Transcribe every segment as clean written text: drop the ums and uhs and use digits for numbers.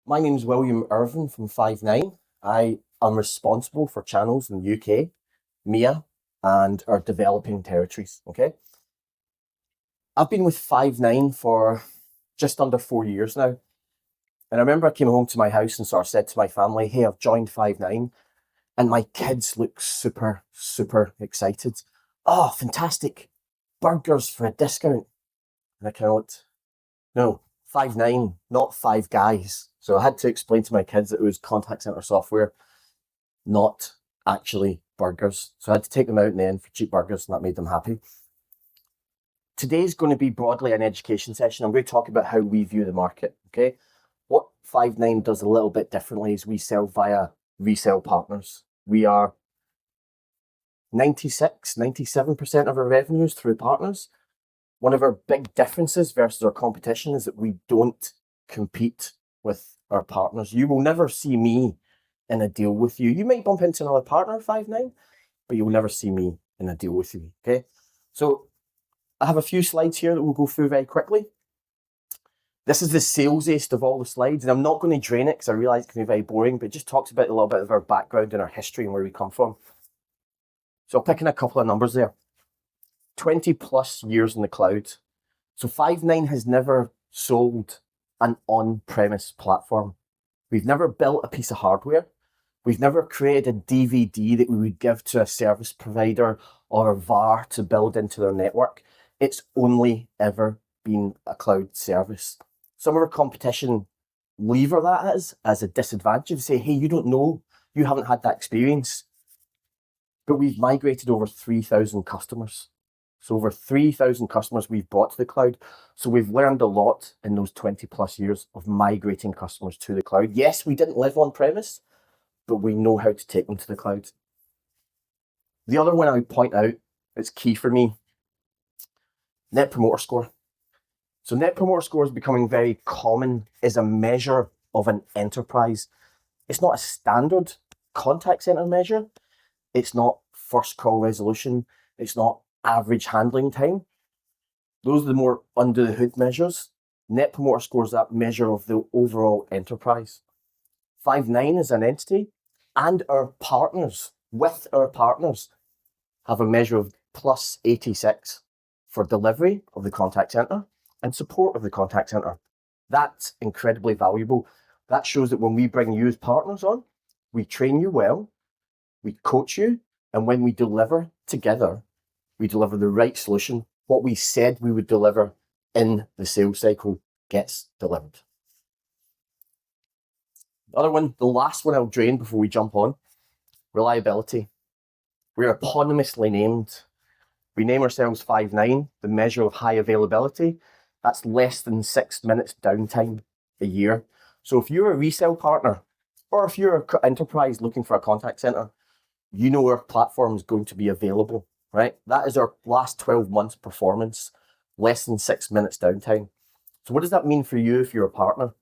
My name is William Irvin from Five9. I am responsible for channels in the UK, MEA, and our developing territories. Okay. I've been with Five9 for just under 4 years now. And I remember I came home to my house and sort of said to my family, hey, I've joined Five9. And my kids look super, super excited. Oh, fantastic. Burgers for a discount. And I kind of went, no, Five9, not Five Guys. So I had to explain to my kids that it was contact center software, not actually burgers. So I had to take them out in the end for cheap burgers, and that made them happy. Today's going to be broadly an education session. I'm going to talk about how we view the market. Okay. What Five9 does a little bit differently is we sell via resale partners. We are 97% of our revenues through partners. One of our big differences versus our competition is that we don't compete with our partners. You will never see me in a deal with you. You might bump into another partner, Five9, but you'll never see me in a deal with you. Okay. So I have a few slides here that we'll go through very quickly. This is the salesiest of all the slides, and I'm not going to drain it because I realize it can be very boring, but it just talks about a little bit of our background and our history and where we come from. So I'll pick in a couple of numbers there. 20 plus years in the cloud. So Five9 has never sold an on-premise platform. We've never built a piece of hardware. We've never created a DVD that we would give to a service provider or a VAR to build into their network. It's only ever been a cloud service. Some of our competition lever that as a disadvantage. Say, hey, you don't know, you haven't had that experience. But we've migrated over 3,000 customers. So over 3,000 customers we've brought to the cloud. So we've learned a lot in those 20 plus years of migrating customers to the cloud. Yes, we didn't live on premise, but we know how to take them to the cloud. The other one I would point out, it's key for me, Net Promoter Score. So Net Promoter Score is becoming very common as a measure of an enterprise. It's not a standard contact center measure. It's not first call resolution. It's not average handling time. Those are the more under the hood measures. Net Promoter Score is that measure of the overall enterprise. Five9 as an entity and our partners, with our partners, have a measure of plus 86 for delivery of the contact center and support of the contact center. That's incredibly valuable. That shows that when we bring you as partners on, we train you well, we coach you, and when we deliver together, we deliver the right solution. What we said we would deliver in the sales cycle gets delivered. The other one, the last one I'll drain before we jump on, reliability. We're eponymously named. We name ourselves Five9, the measure of high availability. That's less than 6 minutes downtime a year. So if you're a resale partner, or if you're an enterprise looking for a contact center, you know our platform is going to be available, right? That is our last 12 months performance, less than 6 minutes downtime. So what does that mean for you if you're a partner?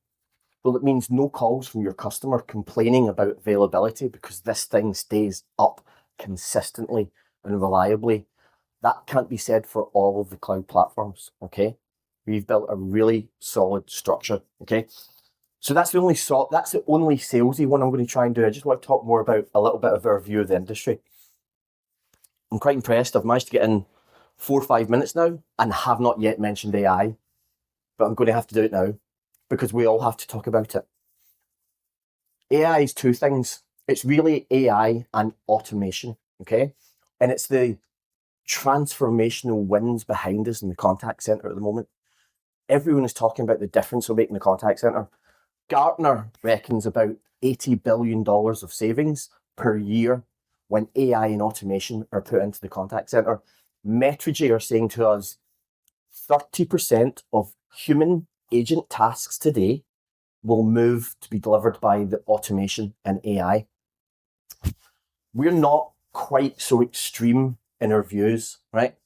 Well, it means no calls from your customer complaining about availability because this thing stays up consistently and reliably. That can't be said for all of the cloud platforms, okay? We've built a really solid structure, okay? So that's the only salesy one I'm going to try and do. I just want to talk more about a little bit of our view of the industry. I'm quite impressed. I've managed to get in 4 or 5 minutes now and have not yet mentioned AI, but I'm going to have to do it now because we all have to talk about it. AI is two things. It's really AI and automation, okay? And it's the transformational wins behind us in the contact center at the moment. Everyone is talking about the difference we're making in the contact center. Gartner reckons about $80 billion of savings per year when AI and automation are put into the contact center. Metrigy are saying to us 30% of human agent tasks today will move to be delivered by the automation and AI. We're not quite so extreme in our views, right?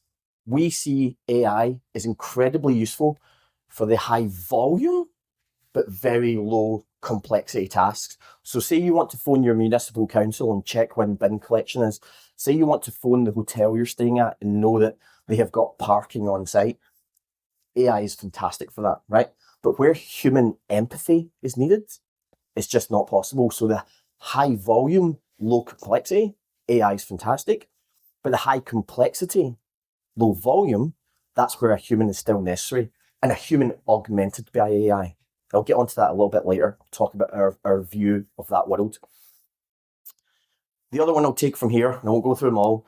We see AI as incredibly useful for the high volume but very low complexity tasks. So say you want to phone your municipal council and check when bin collection is. Say you want to phone the hotel you're staying at and know that they have got parking on site. AI is fantastic for that, right? But where human empathy is needed It's just not possible. So the high volume, low complexity, AI is fantastic. But the high complexity, low volume, that's where a human is still necessary, and a human augmented by AI. I'll get onto that a little bit later, talk about our view of that world. The other one I'll take from here, and I won't go through them all,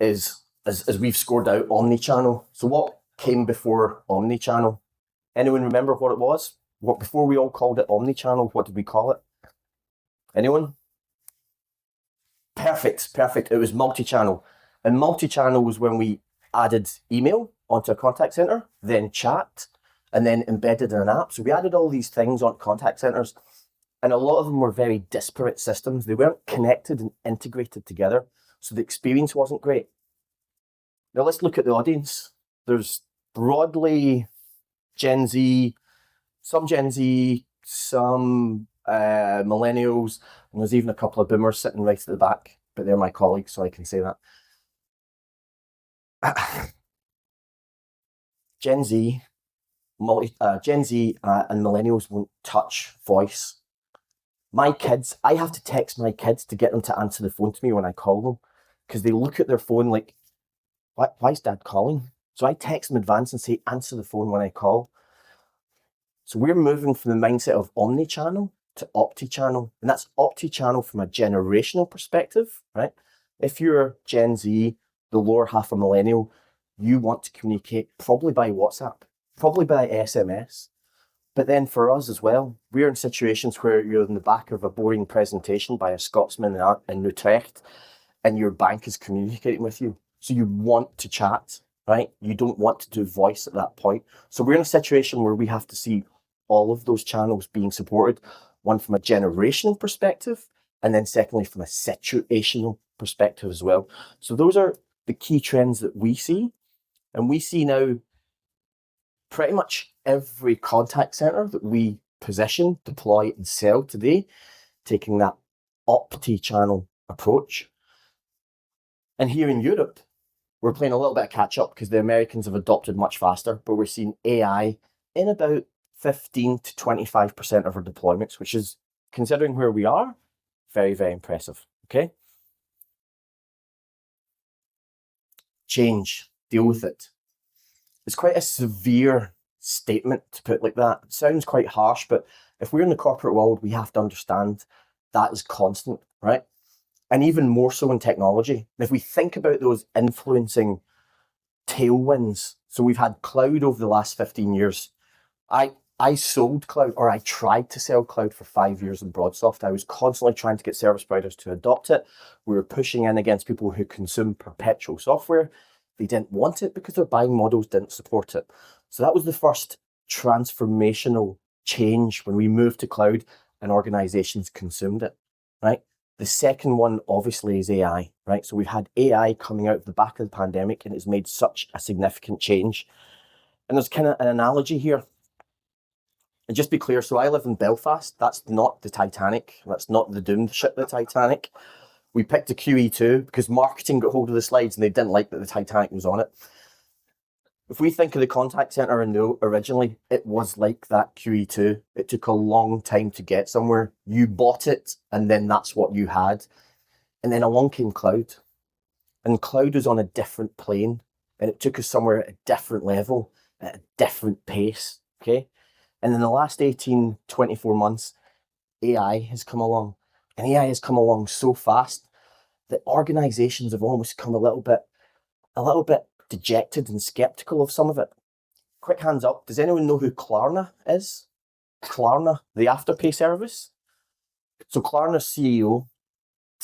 is as we've scored out omnichannel. So what came before omnichannel? Anyone remember what it was? What before we all called it omnichannel, what did we call it? Anyone? Perfect. It was multi-channel. And multi-channel was when we added email onto a contact center, then chat, and then embedded in an app. So we added all these things on contact centers, and a lot of them were very disparate systems. They weren't connected and integrated together, so the experience wasn't great. Now let's look at the audience. There's broadly Gen Z, some millennials, and there's even a couple of boomers sitting right at the back, but they're my colleagues, so I can say that. Gen Z and millennials won't touch voice. My kids, I have to text my kids to get them to answer the phone to me when I call them, because they look at their phone like, why is dad calling? So I text them in advance and say, answer the phone when I call. So we're moving from the mindset of omni-channel to opti-channel, and that's opti-channel from a generational perspective, right? If you're Gen Z, the lower half a millennial, you want to communicate probably by WhatsApp, probably by SMS. But then for us as well, we're in situations where you're in the back of a boring presentation by a Scotsman in Utrecht, and your bank is communicating with you. So you want to chat, right? You don't want to do voice at that point. So we're in a situation where we have to see all of those channels being supported, one from a generational perspective, and then secondly from a situational perspective as well. So those are the key trends that we see. And we see now pretty much every contact center that we position, deploy, and sell today, taking that opti-channel approach. And here in Europe, we're playing a little bit of catch up because the Americans have adopted much faster, but we're seeing AI in about 15 to 25% of our deployments, which is, considering where we are, very, very impressive. Okay. Change, deal with it. It's quite a severe statement to put like that. It sounds quite harsh, but if we're in the corporate world, we have to understand that is constant, right? And even more so in technology. And if we think about those influencing tailwinds, so we've had cloud over the last 15 years. I sold cloud, or I tried to sell cloud for 5 years in BroadSoft. I was constantly trying to get service providers to adopt it. We were pushing in against people who consume perpetual software. They didn't want it because their buying models didn't support it. So that was the first transformational change when we moved to cloud and organizations consumed it, right? The second one, obviously, is AI, right? So we've had AI coming out of the back of the pandemic, and it's made such a significant change. And there's kind of an analogy here. And just be clear, so I live in Belfast. That's not the Titanic. That's not the doomed ship, the Titanic. We picked a QE2 because marketing got hold of the slides and they didn't like that the Titanic was on it. If we think of the contact center originally, it was like that QE2. It took a long time to get somewhere. You bought it and then that's what you had. And then along came cloud. And cloud was on a different plane, and it took us somewhere at a different level, at a different pace, okay? And in the last 18, 24 months, AI has come along. And AI has come along so fast that organizations have almost come a little bit dejected and skeptical of some of it. Quick hands up, does anyone know who Klarna is? Klarna, the Afterpay service? So Klarna's CEO,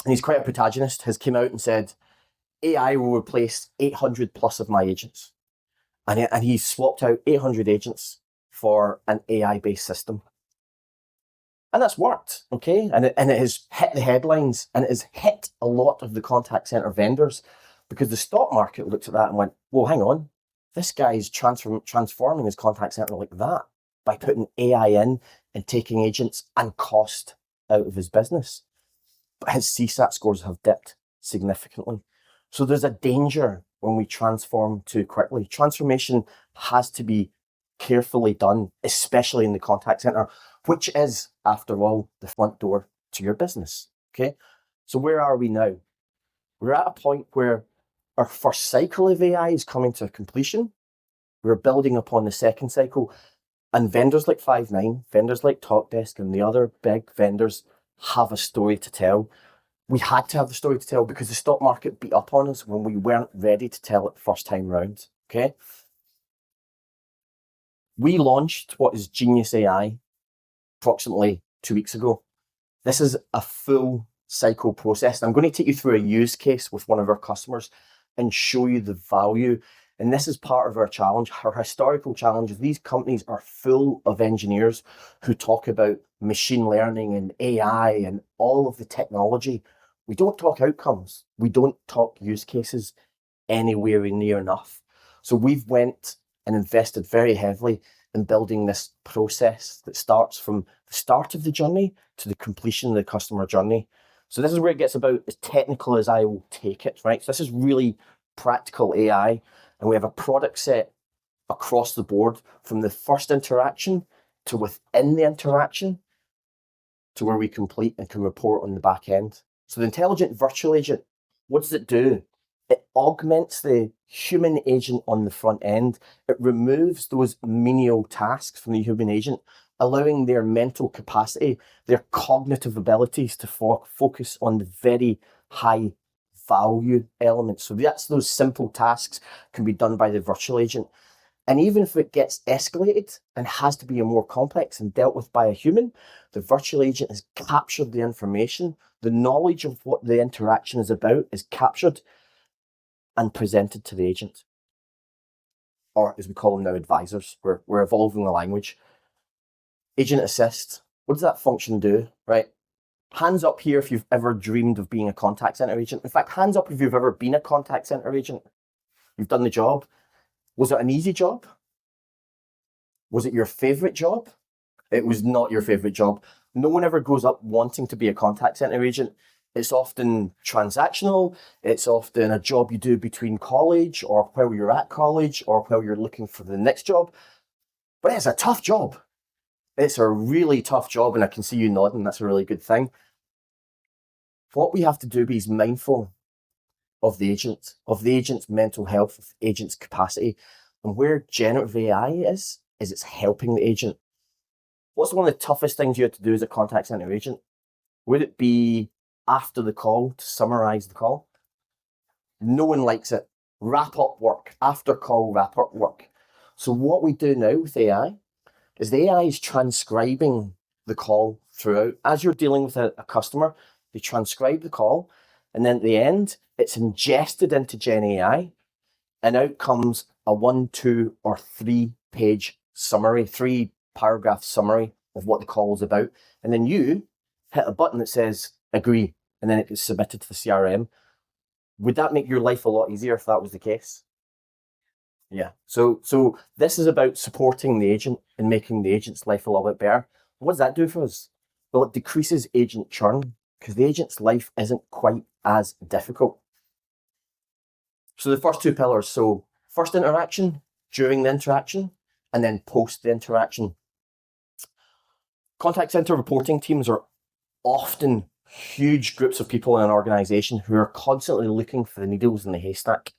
and he's quite a protagonist, has come out and said, AI will replace 800 plus of my agents. And he swapped out 800 agents for an AI-based system. And that's worked, okay? And it has hit the headlines, and it has hit a lot of the contact center vendors, because the stock market looked at that and went, well, hang on, this guy's transforming his contact center like that by putting AI in and taking agents and cost out of his business. But his CSAT scores have dipped significantly. So there's a danger when we transform too quickly. Transformation has to be carefully done, especially in the contact center, which is, after all, the front door to your business. Okay. So where are we now? We're at a point where our first cycle of AI is coming to completion. We're building upon the second cycle, and vendors like Five9, vendors like Talkdesk, and the other big vendors have a story to tell. We had to have the story to tell because the stock market beat up on us when we weren't ready to tell it first time round. Okay. We launched what is Genius AI approximately 2 weeks ago. This is a full cycle process. I'm going to take you through a use case with one of our customers and show you the value. And this is part of our challenge. Our historical challenge is these companies are full of engineers who talk about machine learning and AI and all of the technology. We don't talk outcomes. We don't talk use cases anywhere near enough. So we've went and invested very heavily in building this process that starts from the start of the journey to the completion of the customer journey. So this is where it gets about as technical as I will take it, right? So this is really practical AI, and we have a product set across the board from the first interaction to within the interaction to where we complete and can report on the back end. So the intelligent virtual agent, what does it do? It augments the human agent on the front end. It removes those menial tasks from the human agent, allowing their mental capacity, their cognitive abilities to focus on the very high value elements. So that's those simple tasks can be done by the virtual agent. And even if it gets escalated and has to be more complex and dealt with by a human, the virtual agent has captured the information. The knowledge of what the interaction is about is captured and presented to the agent, or as we call them now, advisors. We're evolving the language. Agent assist, what does that function do, right? Hands up here if you've ever dreamed of being a contact center agent. In fact, hands up if you've ever been a contact center agent. You've done the job. Was it an easy job? Was it your favorite job? It was not your favorite job. No one ever goes up wanting to be a contact center agent. It's often transactional. It's often a job you do between college or while you're at college or while you're looking for the next job. But it's a tough job. It's a really tough job, and I can see you nodding. That's a really good thing. What we have to do is mindful of the agent's mental health, of the agent's capacity. And where generative AI is it's helping the agent. What's one of the toughest things you have to do as a contact center agent? Would it be after the call to summarize the call? No one likes it. Wrap up work, after call wrap up work. So what we do now with AI is the AI is transcribing the call throughout. As you're dealing with a customer, they transcribe the call, and then at the end, it's ingested into Gen AI, and out comes a 1, 2, or 3-page summary, 3-paragraph summary of what the call is about. And then you hit a button that says agree, and then it gets submitted to the CRM. Would that make your life a lot easier if that was the case? Yeah. So this is about supporting the agent and making the agent's life a little bit better. What does that do for us? Well, it decreases agent churn because the agent's life isn't quite as difficult. So the first 2 pillars. So first interaction, during the interaction, and then post the interaction. Contact center reporting teams are often huge groups of people in an organization who are constantly looking for the needles in the haystack.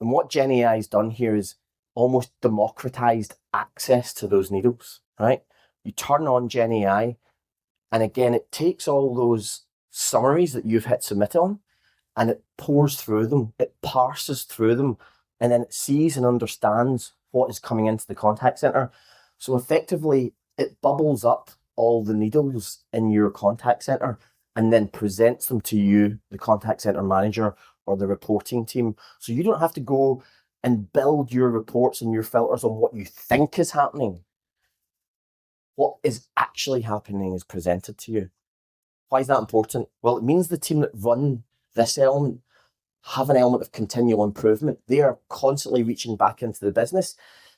And what Gen AI has done here is almost democratized access to those needles, right? You turn on Gen AI, and again, it takes all those summaries that you've hit submit on, and it pours through them, it parses through them, and then it sees and understands what is coming into the contact center. So effectively, it bubbles up all the needles in your contact center and then presents them to you, the contact center manager or the reporting team. So you don't have to go and build your reports and your filters on what you think is happening. What is actually happening is presented to you. Why is that important? Well, it means the team that run this element have an element of continual improvement. They are constantly reaching back into the business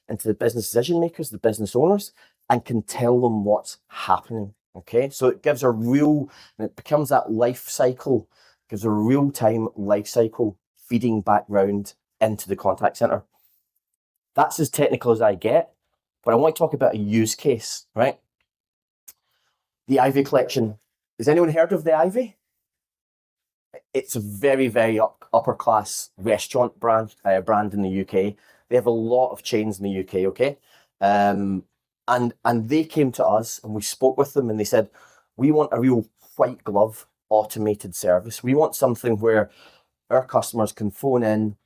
decision makers, the business owners, and can tell them what's happening. Okay, so it gives and it becomes that life cycle, gives a real-time life cycle feeding back round into the contact center. That's as technical as I get, but I want to talk about a use case, right? The Ivy Collection. Has anyone heard of the Ivy? It's a very, very upper class restaurant brand in the UK. They have a lot of chains in the UK, okay? Um, and they came to us and we spoke with them and they said, we want a real white glove automated service. We want something where our customers can phone in,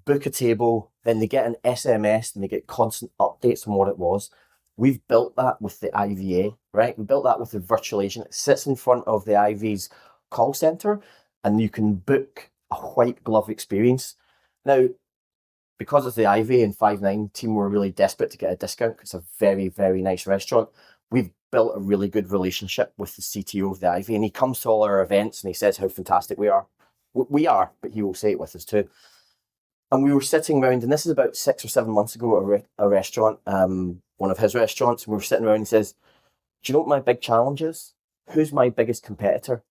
book a table, then they get an SMS and they get constant updates on what it was. We've built that with the IVA, right? We built that with the virtual agent. It sits in front of the IV's call center and you can book a white glove experience. Now, because it's the Ivy and Five9 team were really desperate to get a discount because it's a very, very nice restaurant. We've built a really good relationship with the CTO of the Ivy, and he comes to all our events and he says how fantastic we are. We are, but he will say it with us too. And we were sitting around, and this is about 6 or 7 months ago at a restaurant, one of his restaurants, and we were sitting around and he says, do you know what my big challenge is? Who's my biggest competitor?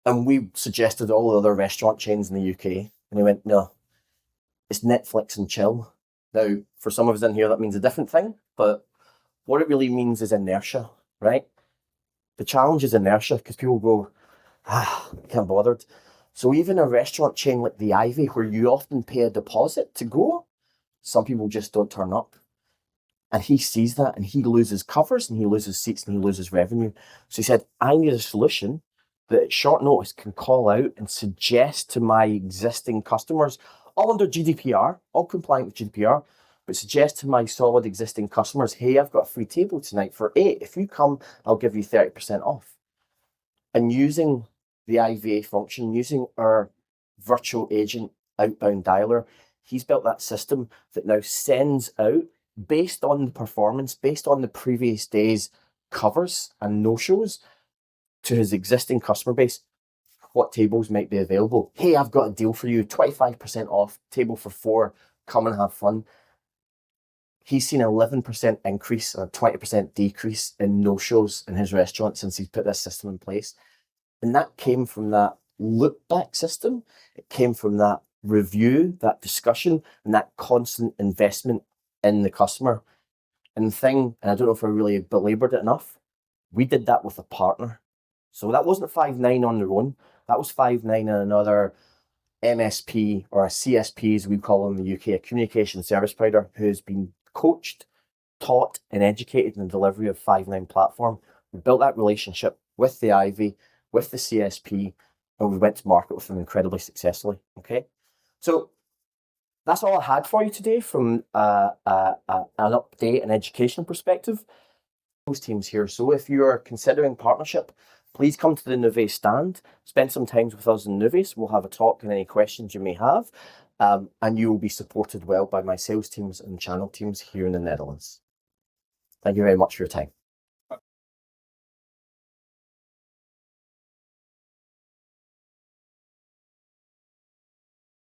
And we suggested all the other restaurant chains in the UK, and he went, no, it's Netflix and chill. Now, for some of us in here, that means a different thing, but what it really means is inertia, right? The challenge is inertia because people go, I can't be bothered. So even a restaurant chain like the Ivy, where you often pay a deposit to go, some people just don't turn up. And he sees that and he loses covers and he loses seats and he loses revenue. So he said, I need a solution that at short notice can call out and suggest to my existing customers, all under GDPR, all compliant with GDPR, but suggest to my solid existing customers, hey, I've got a free table tonight for 8. If you come, I'll give you 30% off. And using the IVA function, using our virtual agent outbound dialer, he's built that system that now sends out, based on the performance, based on the previous day's covers and no-shows, to his existing customer base, what tables might be available. Hey, I've got a deal for you, 25% off, table for 4, come and have fun. He's seen an 11% increase and a 20% decrease in no-shows in his restaurant since he's put this system in place. And that came from that look back system. It came from that review, that discussion, and that constant investment in the customer. And the thing, and I don't know if I really belabored it enough, we did that with a partner. So that wasn't Five9 on their own. That was Five9 and another MSP or a CSP, as we call them in the UK, a communication service provider who's been coached, taught, and educated in the delivery of Five9 platform. We built that relationship with the Ivy, with the CSP, and we went to market with them incredibly successfully. Okay, so that's all I had for you today from an update and educational perspective. Those teams here. So if you're considering partnership, please come to the Nuvei stand, spend some time with us in Nuvei. We'll have a talk and any questions you may have, and you will be supported well by my sales teams and channel teams here in the Netherlands. Thank you very much for your time.